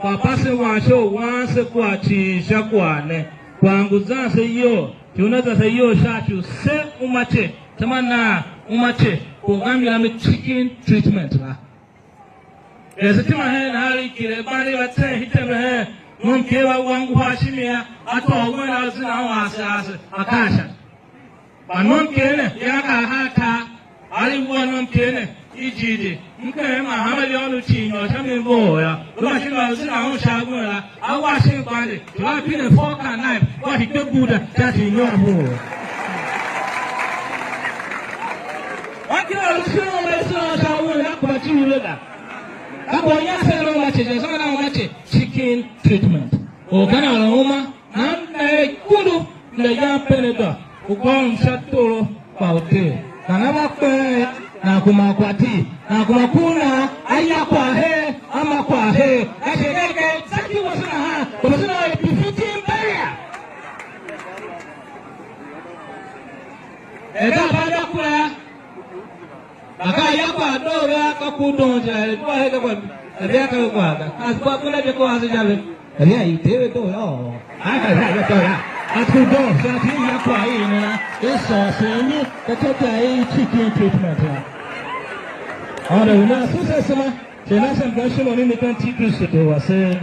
kwa pasi washo wanse kwa chisha kwane kwangu zase yo tunaza se yo shachu se umache tamana umache kugamila me chicken treatment la ezetima he na hali kile bali wate hiteme he mumkewa wangu hashimia atogwela zina wase akasha Anomkene, yaka hata, aliwa nomkene, ijide, mkema hamali onu chinyo, chami mboya, luma shimba zina hon shagula, awa shimbale, tuwa pine foka knife, kwa hike buda, chati nyomu. Wakila lusino mbesino shagula, kwa chini lega. Kabo yase lo mache, jasana lo mache, chicken treatment. Ogana la uma, namna kundu, na yampene da. Ukong shatoro paute kanama kwe na kumakwati na kumakuna aya kwa he ama kwa he ashegeke saki wasana ha wasana epifiti mbaya eda bada kula aka yakwa dora kakudonja edwa heka kwa edya kwa aspa kula je kwa asijale edya itewe to yo aka ya to ya Atudo, sati yakwa hii nina Esa senyi katota hii chicken treatment ya Anda una susa sema Senasa mkashimo nini kan tiku sito wase